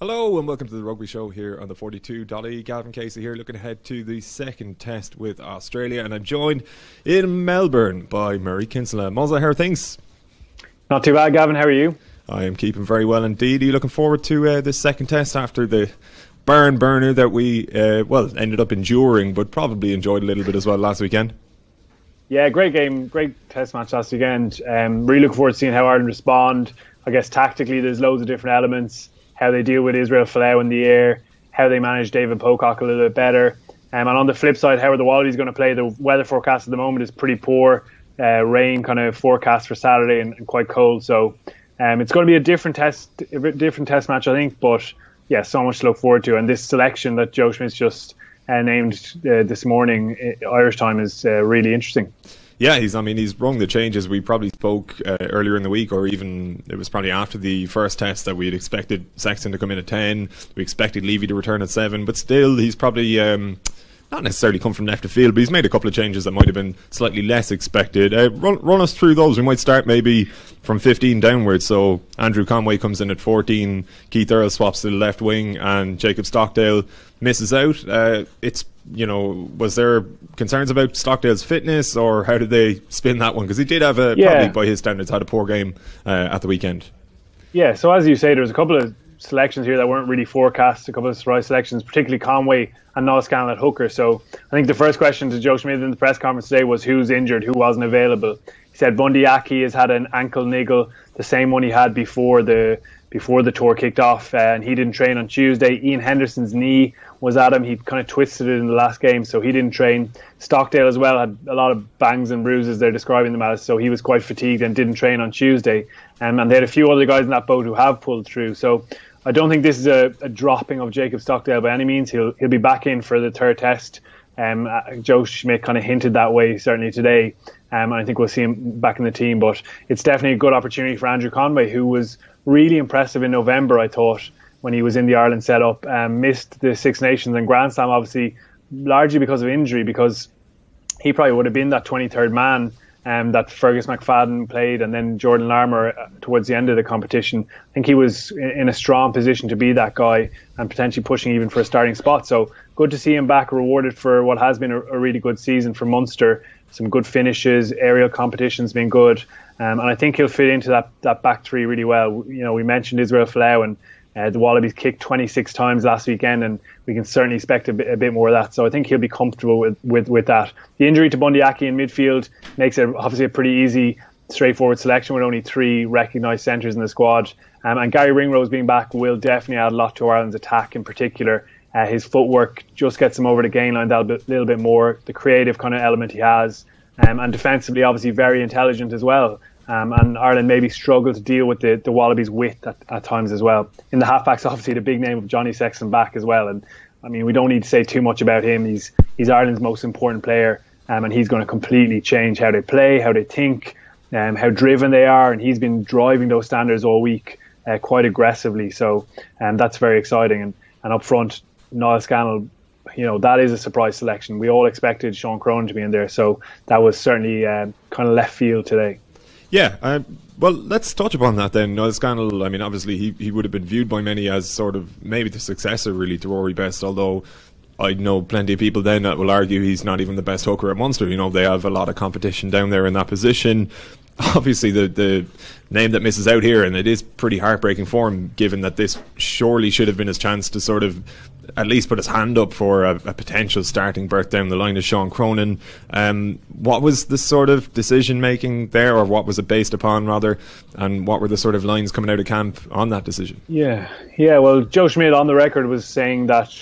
Hello and welcome to the Rugby Show here on the 42. Dolly, Gavan Casey here, looking ahead to the second test with Australia, and I'm joined in Melbourne by Murray Kinsella. Muzza, how are things? Not too bad, Gavin. How are you? I am keeping very well indeed. Are you looking forward to this second test after the barn burner that we ended up enduring, but probably enjoyed a little bit as well last weekend? Yeah, great game, great test match last weekend. Really looking forward to seeing how Ireland respond. I guess tactically there's loads of different elements. How they deal with Israel Folau in the air, how they manage David Pocock a little bit better. And on the flip side, how are the Wallabies going to play? The weather forecast at the moment is pretty poor. Rain kind of forecast for Saturday and quite cold. So it's going to be a different test match, I think. But yeah, so much to look forward to. And this selection that Joe Schmidt's just named this morning, Irish time, is really interesting. Yeah, he's rung the changes. We probably spoke earlier in the week, or even it was probably after the first test, that we had expected Sexton to come in at 10. We expected Levy to return at 7, but still he's probably not necessarily come from left of field, but he's made a couple of changes that might have been slightly less expected. Run us through those. We might start maybe from 15 downwards. So Andrew Conway comes in at 14, Keith Earl swaps to the left wing, and Jacob Stockdale misses out. Was there concerns about Stockdale's fitness, or how did they spin that one? Because he did have probably by his standards, had a poor game at the weekend. Yeah, so as you say, there was a couple of selections here that weren't really forecast, a couple of surprise selections, particularly Conway and Niall Scannell at hooker. So I think the first question to Joe Schmidt in the press conference today was who's injured, who wasn't available. He said Bundy Aki has had an ankle niggle, the same one he had before the tour kicked off, and he didn't train on Tuesday. Ian Henderson's knee was at him. He kind of twisted it in the last game, so he didn't train. Stockdale as well had a lot of bangs and bruises, they're describing them as, so he was quite fatigued and didn't train on Tuesday. And they had a few other guys in that boat who have pulled through. So I don't think this is a dropping of Jacob Stockdale by any means. He'll be back in for the third test. Joe Schmidt kind of hinted that way certainly today. I think we'll see him back in the team, but it's definitely a good opportunity for Andrew Conway, who was really impressive in November, I thought, when he was in the Ireland setup. Missed the Six Nations and Grand Slam, obviously, largely because of injury, because he probably would have been that 23rd man that Fergus McFadden played, and then Jordan Larmour towards the end of the competition. I think he was in a strong position to be that guy and potentially pushing even for a starting spot. So good to see him back, rewarded for what has been a really good season for Munster. Some good finishes, aerial competitions been good. And I think he'll fit into that back three really well. You know, we mentioned Israel Folau, and the Wallabies kicked 26 times last weekend, and we can certainly expect a bit more of that. So I think he'll be comfortable with that. The injury to Bundy Aki in midfield makes it obviously a pretty easy, straightforward selection with only 3 recognised centres in the squad. And Gary Ringrose being back will definitely add a lot to Ireland's attack in particular. His footwork just gets him over the gain line that little bit more, the creative kind of element he has. And defensively, obviously, very intelligent as well. And Ireland maybe struggle to deal with the Wallabies' width at times as well. In the halfbacks, obviously, the big name of Johnny Sexton back as well. And I mean, we don't need to say too much about him. He's Ireland's most important player, and he's going to completely change how they play, how they think, how driven they are. And he's been driving those standards all week quite aggressively. So that's very exciting. And up front, Niall Scannell, you know, that is a surprise selection. We all expected Sean Cronin to be in there, so that was certainly kind of left field today. Yeah, well, let's touch upon that then. Niall Scannell, I mean, obviously he would have been viewed by many as sort of maybe the successor really to Rory Best, although I know plenty of people then that will argue he's not even the best hooker at Munster. You know, they have a lot of competition down there in that position. Obviously the name that misses out here, and it is pretty heartbreaking for him, given that this surely should have been his chance to sort of at least put his hand up for a potential starting berth down the line, is Sean Cronin. What was the sort of decision making there, or what was it based upon rather, and what were the sort of lines coming out of camp on that decision? Yeah, well, Joe Schmidt on the record was saying that,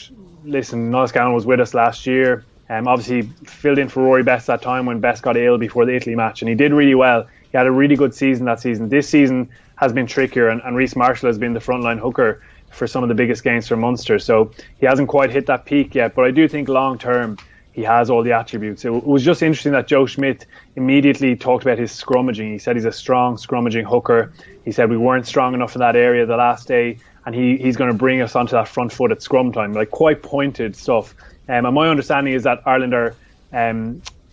listen, Niall Scannell was with us last year, obviously filled in for Rory Best that time when Best got ill before the Italy match, and he did really well. He had a really good season that season. This season has been trickier, and Reece Marshall has been the frontline hooker for some of the biggest games for Munster. So he hasn't quite hit that peak yet, but I do think long term he has all the attributes. It was just interesting that Joe Schmidt immediately talked about his scrummaging. He said he's a strong scrummaging hooker. He said we weren't strong enough in that area the last day, and he's going to bring us onto that front foot at scrum time, like quite pointed stuff. And my understanding is that Ireland are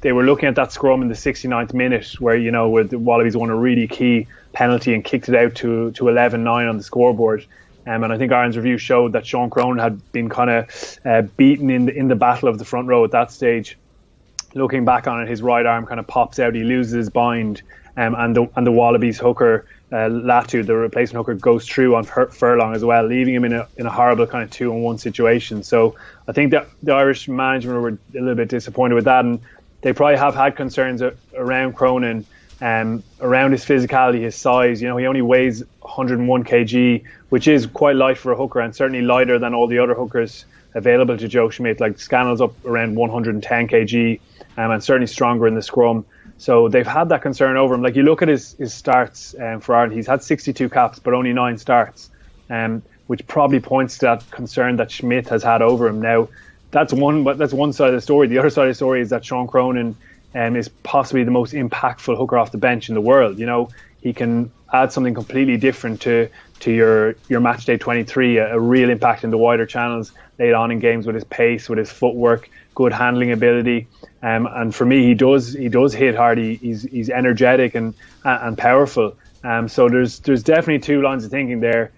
they were looking at that scrum in the 69th minute where the Wallabies won a really key penalty and kicked it out to 11-9 on the scoreboard. And I think Ireland's review showed that Sean Cronin had been kind of beaten in the battle of the front row at that stage. Looking back on it, his right arm kind of pops out. He loses his bind, and the Wallabies hooker Latu, the replacement hooker, goes through on Furlong as well, leaving him in a horrible kind of 2-on-1 situation. So I think that the Irish management were a little bit disappointed with that, and they probably have had concerns around Cronin, around his physicality, his size. You know, he only weighs 101 kg, which is quite light for a hooker, and certainly lighter than all the other hookers available to Joe Schmidt. Like Scannell's up around 110 kg, and certainly stronger in the scrum. So they've had that concern over him. Like, you look at his starts for Ireland, he's had 62 caps but only 9 starts, which probably points to that concern that Schmidt has had over him. Now, that's one side of the story. The other side of the story is that Sean Cronin is possibly the most impactful hooker off the bench in the world. You know, he can add something completely different to your match day 23, a real impact in the wider channels late on in games with his pace, with his footwork, good handling ability. And for me, he does hit hard. He's energetic and powerful. So there's definitely two lines of thinking there.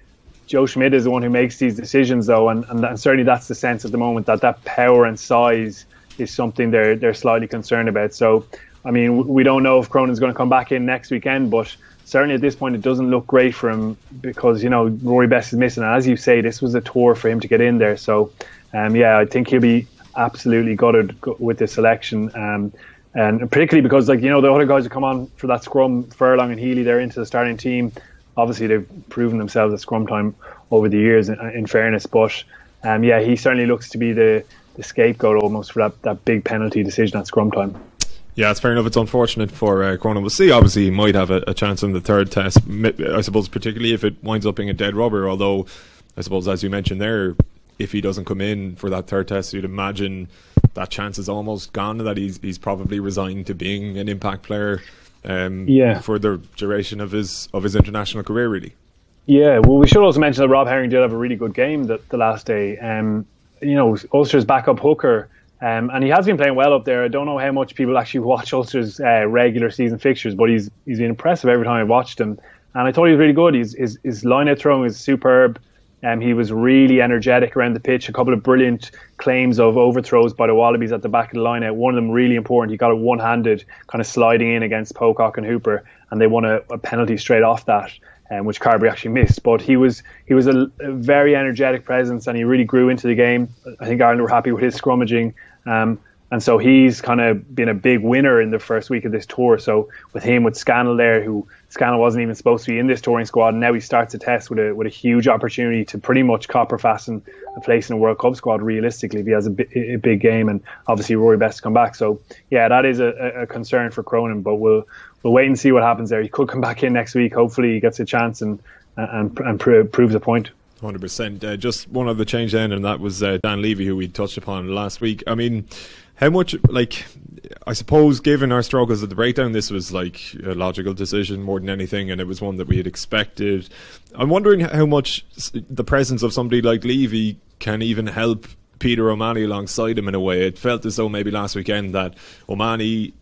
Joe Schmidt is the one who makes these decisions, though, and certainly that's the sense at the moment, that power and size is something they're slightly concerned about. So, I mean, we don't know if Cronin's going to come back in next weekend, but certainly at this point it doesn't look great for him because, you know, Rory Best is missing. And as you say, this was a tour for him to get in there. So, I think he'll be absolutely gutted with the selection. And particularly because, like, you know, the other guys who come on for that scrum, Furlong and Healy, they're into the starting team. Obviously, they've proven themselves at scrum time over the years, in fairness. But, he certainly looks to be the scapegoat almost for that big penalty decision at scrum time. Yeah, it's fair enough. It's unfortunate for Cronin. We'll see. Obviously, he might have a chance in the third test, I suppose, particularly if it winds up being a dead rubber. Although, I suppose, as you mentioned there, if he doesn't come in for that third test, you'd imagine that chance is almost gone, that he's probably resigned to being an impact player for the duration of his international career, really. Yeah, well, we should also mention that Rob Herring did have a really good game the last day. You know, Ulster's backup hooker, and he has been playing well up there. I don't know how much people actually watch Ulster's regular season fixtures, but he's been impressive every time I watched him. And I thought he was really good. His line-out throwing is superb. He was really energetic around the pitch. A couple of brilliant claims of overthrows by the Wallabies at the back of the line-out. One of them really important. He got it one-handed, kind of sliding in against Pocock and Hooper, and they won a penalty straight off that, which Carberry actually missed. But he was a very energetic presence, and he really grew into the game. I think Ireland were happy with his scrummaging. And so he's kind of been a big winner in the first week of this tour. So with him, with Scannell there, who Scannell wasn't even supposed to be in this touring squad, and now he starts a test with a huge opportunity to pretty much copper fasten a place in a World Cup squad realistically if he has a big game, and obviously Rory Best to come back. So yeah, that is a concern for Cronin, but we'll wait and see what happens there. He could come back in next week. Hopefully he gets a chance and proves a point. 100%. Just one other change then, and that was Dan Levy, who we touched upon last week. I mean, how much, I suppose, given our struggles at the breakdown, this was like a logical decision more than anything, and it was one that we had expected. I'm wondering how much the presence of somebody like Levy can even help Peter O'Mahony alongside him in a way. It felt as though maybe last weekend that O'Mahony,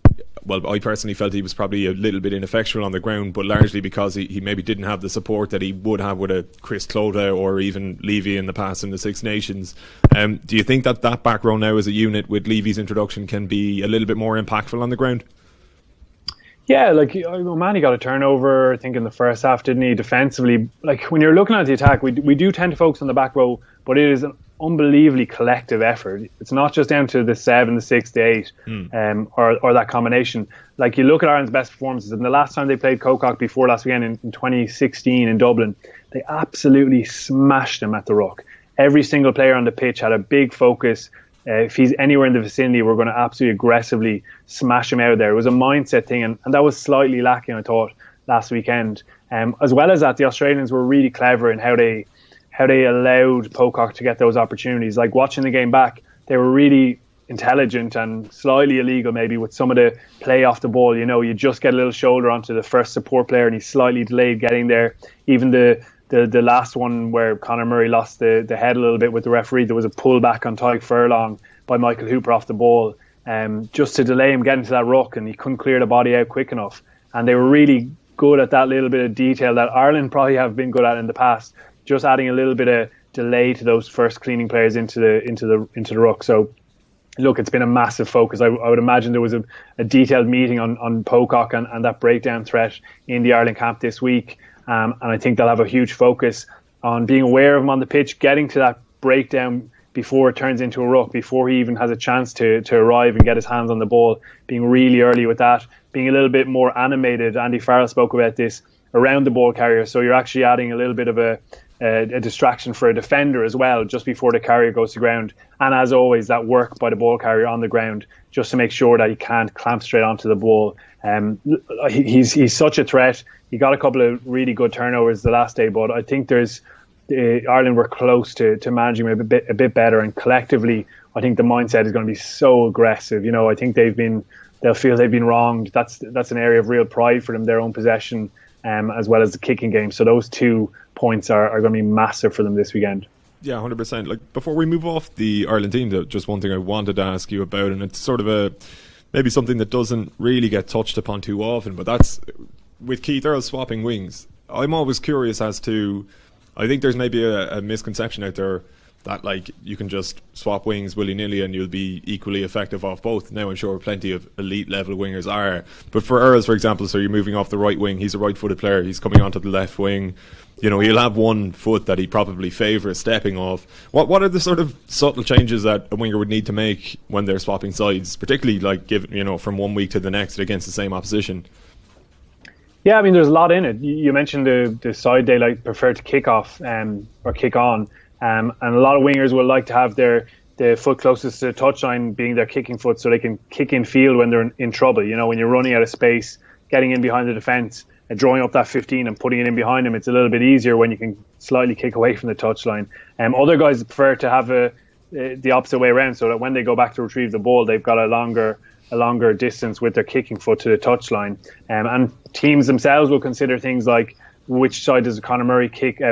well, I personally felt he was probably a little bit ineffectual on the ground, but largely because he maybe didn't have the support that he would have with a Chris Clota or even Levy in the past in the Six Nations. Do you think that back row now as a unit with Levy's introduction can be a little bit more impactful on the ground? Yeah, like O'Mahony got a turnover, I think, in the first half, didn't he? Defensively, like when you're looking at the attack, we do tend to focus on the back row, but it is an unbelievably collective effort. It's not just down to the 7, the 6, the 8, or that combination. Like, you look at Ireland's best performances, and the last time they played Pocock before last weekend in 2016 in Dublin, they absolutely smashed them at the ruck. Every single player on the pitch had a big focus. If he's anywhere in the vicinity, we're going to absolutely aggressively smash him out of there. It was a mindset thing, and that was slightly lacking, I thought, last weekend. As well as that, the Australians were really clever in how they allowed Pocock to get those opportunities. Like, watching the game back, they were really intelligent and slightly illegal maybe with some of the play off the ball. You know, you just get a little shoulder onto the first support player and he's slightly delayed getting there. Even the last one where Conor Murray lost the head a little bit with the referee, there was a pullback on Tadhg Furlong by Michael Hooper off the ball, just to delay him getting to that ruck, and he couldn't clear the body out quick enough. And they were really good at that little bit of detail that Ireland probably have been good at in the past. just adding a little bit of delay to those first cleaning players into the ruck. So look, it's been a massive focus. I would imagine there was a detailed meeting on Pocock and that breakdown threat in the Ireland camp this week. And I think they'll have a huge focus on being aware of him on the pitch, getting to that breakdown before it turns into a ruck, before he even has a chance to arrive and get his hands on the ball, being really early with that, being a little bit more animated. Andy Farrell spoke about this around the ball carrier. So you're actually adding a little bit of a distraction for a defender as well, just before the carrier goes to ground. And as always, that work by the ball carrier on the ground, just to make sure that he can't clamp straight onto the ball. He's such a threat. He got a couple of really good turnovers the last day, but I think Ireland were close to managing him a bit better. And collectively, I think the mindset is going to be so aggressive. I think they'll feel they've been wronged. That's an area of real pride for them, their own possession, as well as the kicking game. So those 2 points are going to be massive for them this weekend. Yeah, 100%. Like, before we move off the Ireland team, just one thing I wanted to ask you about, and it's sort of maybe something that doesn't really get touched upon too often, but that's with Keith Earl swapping wings. I'm always curious as to, I think there's maybe a misconception out there that like you can just swap wings willy-nilly and you'll be equally effective off both. Now I'm sure plenty of elite level wingers are, but for Earls, for example, so you're moving off the right wing, he's a right-footed player, he's coming onto the left wing, he'll have one foot that he probably favours stepping off. What are the sort of subtle changes that a winger would need to make when they're swapping sides, particularly like from one week to the next against the same opposition? Yeah, I mean, there's a lot in it. You mentioned the side they prefer to kick off or kick on. And a lot of wingers will like to have the foot closest to the touchline being their kicking foot, so they can kick in field when they're in trouble. When you're running out of space, getting in behind the defence, drawing up that 15 and putting it in behind them, it's a little bit easier when you can slightly kick away from the touchline. Other guys prefer to have the opposite way around, so that when they go back to retrieve the ball, they've got a longer distance with their kicking foot to the touchline. And teams themselves will consider things like, which side does Conor Murray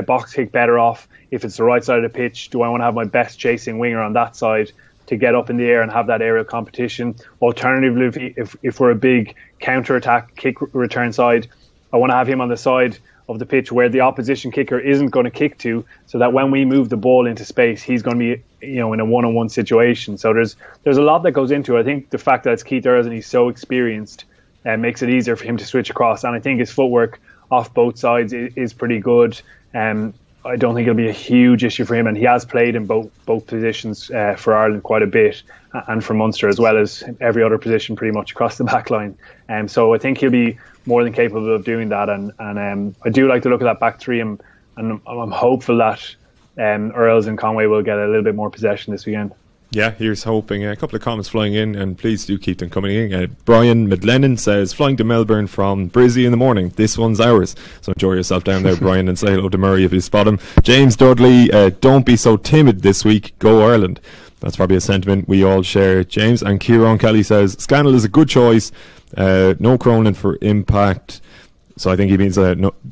box kick better off? If it's the right side of the pitch, do I want to have my best chasing winger on that side to get up in the air and have that aerial competition? Alternatively, if we're a big counter-attack kick return side, I want to have him on the side of the pitch where the opposition kicker isn't going to kick to, so that when we move the ball into space, he's going to be in a one-on-one situation. So there's a lot that goes into it. I think the fact that it's Keith Earls and he's so experienced makes it easier for him to switch across, and I think his footwork off both sides is pretty good. I don't think it'll be a huge issue for him, and he has played in both positions for Ireland quite a bit, and for Munster as well as every other position pretty much across the back line. So I think he'll be more than capable of doing that, and I do like the look of that back three, and I'm hopeful that Earls and Conway will get a little bit more possession this weekend. Yeah, here's hoping. A couple of comments flying in, and please do keep them coming in. Brian McLennan says, flying to Melbourne from Brizzy in the morning. This one's ours. So enjoy yourself down there, Brian, and say hello to Murray if you spot him. James Dudley, don't be so timid this week. Go Ireland. That's probably a sentiment we all share, James. And Kieran Kelly says, Scannell is a good choice. No Cronin for impact. So I think he means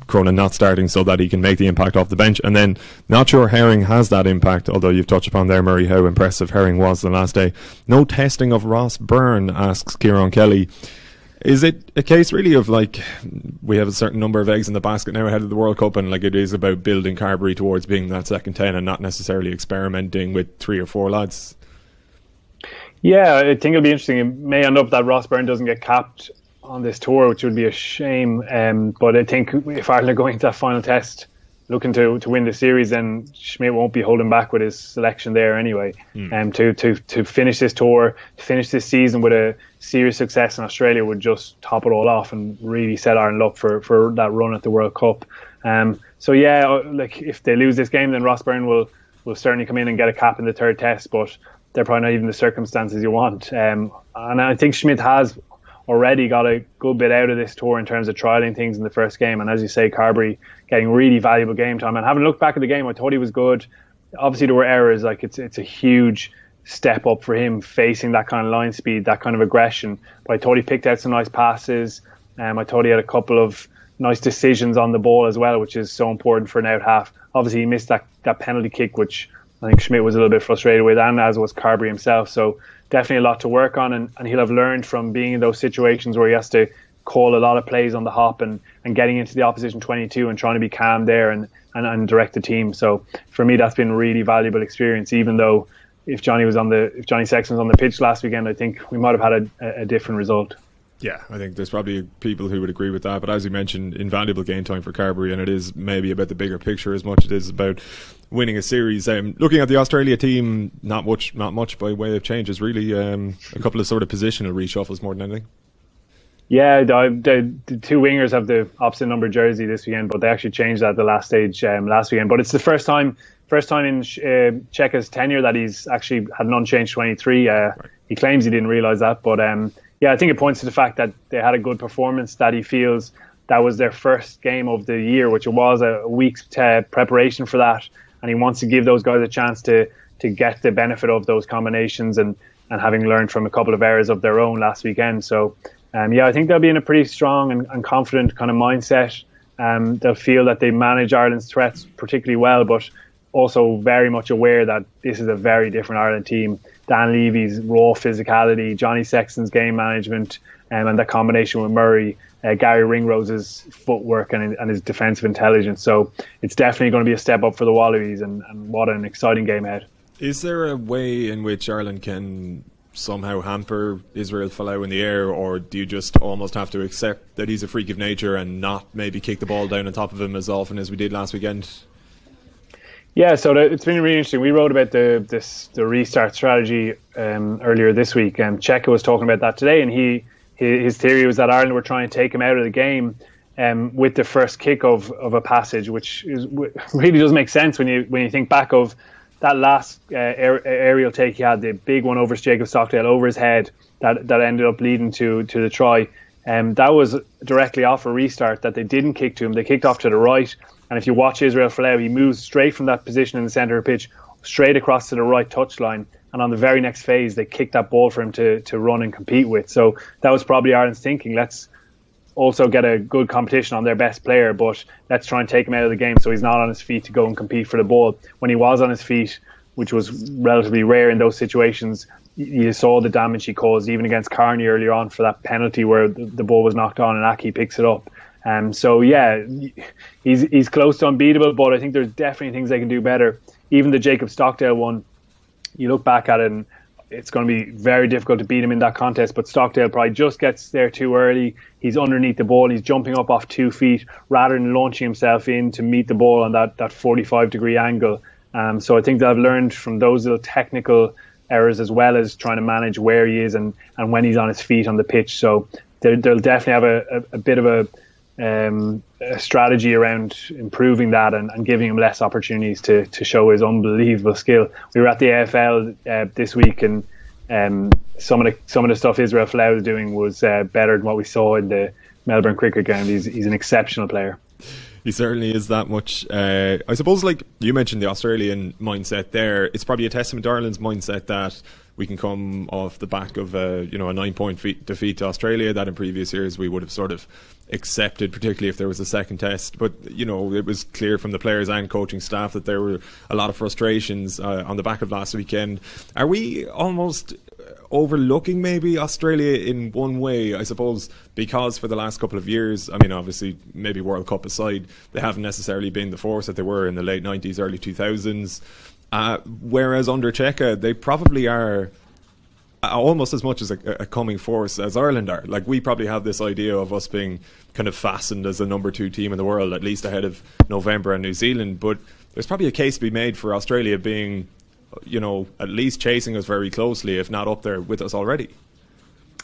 Cronin not starting so that he can make the impact off the bench. And then, not sure Herring has that impact, although you've touched upon there, Murray, how impressive Herring was the last day. No testing of Ross Byrne, asks Kieran Kelly. Is it a case really of we have a certain number of eggs in the basket now ahead of the World Cup, and it is about building Carbery towards being that second 10 and not necessarily experimenting with 3 or 4 lads? Yeah, I think it'll be interesting. It may end up that Ross Byrne doesn't get capped on this tour, which would be a shame, but I think if Ireland are going to that final test looking to win the series, then Schmidt won't be holding back with his selection there anyway. To finish this tour, to finish this season with a serious success in Australia would just top it all off and really set Ireland up for that run at the World Cup. So yeah, if they lose this game, then Ross Byrne will certainly come in and get a cap in the third test, but they're probably not even the circumstances you want. And I think Schmidt has already got a good bit out of this tour in terms of trialling things in the first game, and as you say, Carbery getting really valuable game time. And having looked back at the game, I thought he was good. Obviously there were errors, it's a huge step up for him facing that kind of line speed, that kind of aggression, but I thought he picked out some nice passes. I thought he had a couple of nice decisions on the ball as well, which is so important for an out half. Obviously he missed that penalty kick, which I think Schmidt was a little bit frustrated with, and as was Carbery himself. So definitely a lot to work on, and he'll have learned from being in those situations where he has to call a lot of plays on the hop and getting into the opposition 22 and trying to be calm there and direct the team. So for me, that's been a really valuable experience, even though if Johnny Sexton was on the pitch last weekend, I think we might have had a different result. Yeah, I think there's probably people who would agree with that. But as you mentioned, invaluable game time for Carberry, and it is maybe about the bigger picture as much as it is about winning a series. Looking at the Australia team, not much by way of changes, really. A couple of sort of positional reshuffles more than anything. Yeah, the two wingers have the opposite number jersey this weekend, but they actually changed that at the last stage last weekend. But it's the first time in Cheika's tenure that he's actually had an unchanged 23. Right. He claims he didn't realise that, but yeah, I think it points to the fact that they had a good performance, that he feels that was their first game of the year, which it was a week's preparation for that, and he wants to give those guys a chance to get the benefit of those combinations and having learned from a couple of errors of their own last weekend. So yeah, I think they'll be in a pretty strong and confident kind of mindset. They'll feel that they manage Ireland's threats particularly well, but also very much aware that this is a very different Ireland team. Dan Levy's raw physicality, Johnny Sexton's game management, and that combination with Murray, Gary Ringrose's footwork and his defensive intelligence. So it's definitely going to be a step up for the Wallabies, and what an exciting game ahead. Is there a way in which Ireland can somehow hamper Israel Folau in the air, or do you just almost have to accept that he's a freak of nature and not maybe kick the ball down on top of him as often as we did last weekend? Yeah, so it's been really interesting. We wrote about the restart strategy earlier this week, and Cheika was talking about that today, and his theory was that Ireland were trying to take him out of the game with the first kick of a passage, which really does make sense when you think back of that last aerial take he had, the big one over Jacob Stockdale over his head that ended up leading to the try. That was directly off a restart that they didn't kick to him. They kicked off to the right. And if you watch Israel Folau, he moves straight from that position in the centre of the pitch, straight across to the right touchline. And on the very next phase, they kicked that ball for him to run and compete with. So that was probably Ireland's thinking. Let's also get a good competition on their best player, but let's try and take him out of the game so he's not on his feet to go and compete for the ball. When he was on his feet, which was relatively rare in those situations, you saw the damage he caused, even against Carney earlier on for that penalty where the ball was knocked on and Aki picks it up. So yeah, he's close to unbeatable, but I think there's definitely things they can do better. Even the Jacob Stockdale one, you look back at it and it's going to be very difficult to beat him in that contest, but Stockdale probably just gets there too early. He's underneath the ball, he's jumping up off 2 feet rather than launching himself in to meet the ball on that 45-degree angle. So I think they've learned from those little technical errors as well as trying to manage where he is and when he's on his feet on the pitch. So they'll definitely have a bit of a strategy around improving that and giving him less opportunities to show his unbelievable skill. We were at the AFL this week, and some of the stuff Israel Folau was doing was better than what we saw in the Melbourne cricket ground. He's an exceptional player. He certainly is that much. I suppose, like you mentioned, the Australian mindset there, it's probably a testament to Ireland's mindset that we can come off the back of a 9-point defeat to Australia that in previous years we would have sort of accepted, particularly if there was a second test. But it was clear from the players and coaching staff that there were a lot of frustrations on the back of last weekend. Are we almost overlooking maybe Australia in one way, I suppose, because for the last couple of years, I mean, obviously maybe World Cup aside, they haven't necessarily been the force that they were in the late 90s, early 2000s, whereas under Cheika they probably are almost as much as a coming force as Ireland are. Like, we probably have this idea of us being kind of fastened as the number 2 team in the world, at least ahead of November and New Zealand, but there's probably a case to be made for Australia being at least chasing us very closely, if not up there with us already.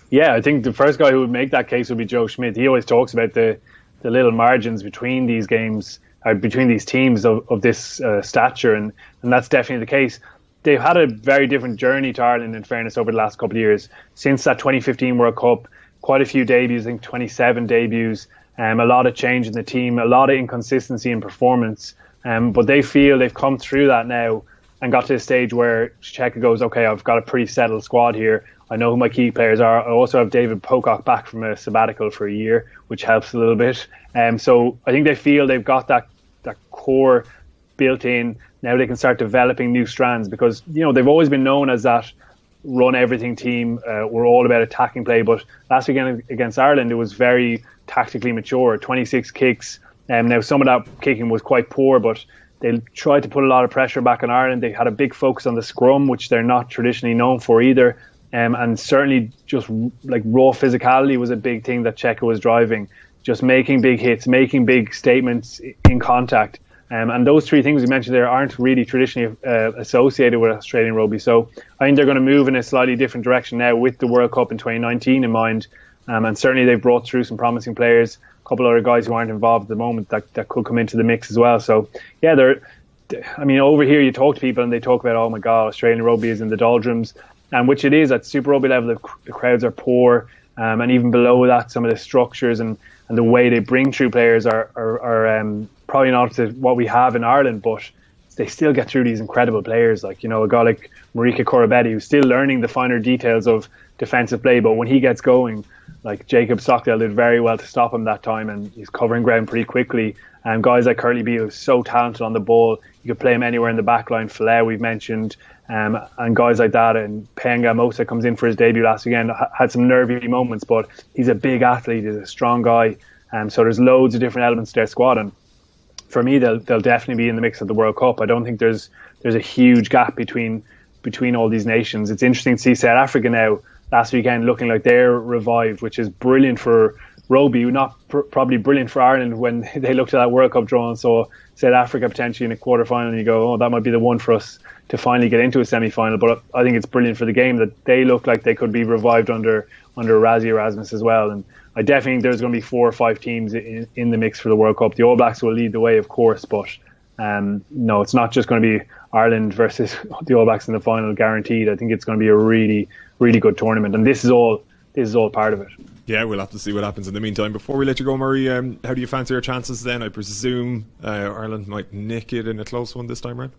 Yeah, I think the first guy who would make that case would be Joe Schmidt. He always talks about the little margins between these games, or between these teams of this stature, and that's definitely the case. They've had a very different journey to Ireland, in fairness, over the last couple of years. Since that 2015 World Cup, quite a few debuts, I think 27 debuts, a lot of change in the team, a lot of inconsistency in performance, but they feel they've come through that now and got to a stage where Cheika goes, okay, I've got a pretty settled squad here. I know who my key players are. I also have David Pocock back from a sabbatical for a year, which helps a little bit. So I think they feel they've got that core built in. Now they can start developing new strands, because they've always been known as that run everything team. We're all about attacking play. But last weekend against Ireland, it was very tactically mature. 26 kicks. Now some of that kicking was quite poor, but they tried to put a lot of pressure back on Ireland. They had a big focus on the scrum, which they're not traditionally known for either. And certainly just like raw physicality was a big thing that Cheika was driving. Just making big hits, making big statements in contact. And those three things we mentioned there aren't really traditionally associated with Australian rugby. So I think they're going to move in a slightly different direction now with the World Cup in 2019 in mind. And certainly they've brought through some promising players, a couple other guys who aren't involved at the moment that could come into the mix as well. So yeah, over here you talk to people and they talk about, oh my God, Australian rugby is in the doldrums. And which it is at Super Rugby level, the crowds are poor. And even below that, some of the structures and the way they bring through players are probably not to what we have in Ireland, but they still get through these incredible players. Like, a guy like Marika Korobetti, who's still learning the finer details of defensive play, but when he gets going, like Jacob Stockdale did very well to stop him that time, and he's covering ground pretty quickly. And guys like Curly Beale, who's so talented on the ball, you could play him anywhere in the back line. Filet, we've mentioned, and guys like that. And Penga Mosa comes in for his debut last weekend, had some nervy moments, but he's a big athlete, he's a strong guy. So there's loads of different elements to their squad, and for me, they'll definitely be in the mix of the World Cup. I don't think there's a huge gap between all these nations. It's interesting to see South Africa now last weekend looking like they're revived, which is brilliant for rugby, not probably brilliant for Ireland when they looked at that World Cup draw and saw South Africa potentially in a quarter-final, and you go, oh, that might be the one for us to finally get into a semi-final. But I think it's brilliant for the game that they look like they could be revived under Rassie Erasmus as well. And I definitely think there's going to be 4 or 5 teams in the mix for the World Cup. The All Blacks will lead the way, of course, but no, it's not just going to be Ireland versus the All Blacks in the final, guaranteed. I think it's going to be a really, really good tournament, and this is all part of it. Yeah, we'll have to see what happens in the meantime. Before we let you go, Murray, how do you fancy your chances then? I presume Ireland might nick it in a close one this time round.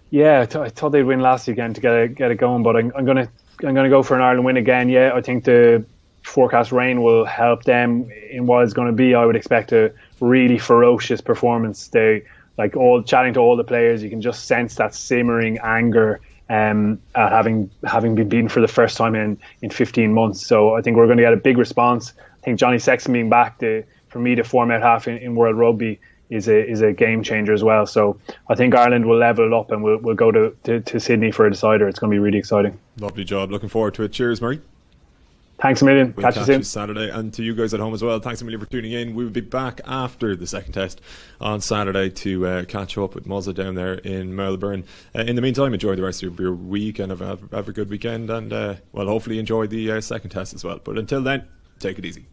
Yeah, I thought they'd win last weekend to get it going, but I'm going to go for an Ireland win again. Yeah, I think the forecast rain will help them in what is going to be, I would expect, a really ferocious performance. They chatting to all the players, you can just sense that simmering anger at having been beaten for the first time in 15 months. So I think we're going to get a big response. I think Johnny Sexton being back, for me, to form out half in World Rugby is a game changer as well. So I think Ireland will level it up and we'll go to Sydney for a decider. It's going to be really exciting. Lovely job. Looking forward to it. Cheers, Murray. Thanks a million. We'll catch you Saturday. And to you guys at home as well, thanks a million for tuning in. We will be back after the second test on Saturday to catch up with Muzza down there in Melbourne. In the meantime, enjoy the rest of your week and have a good weekend, and hopefully enjoy the second test as well. But until then, take it easy.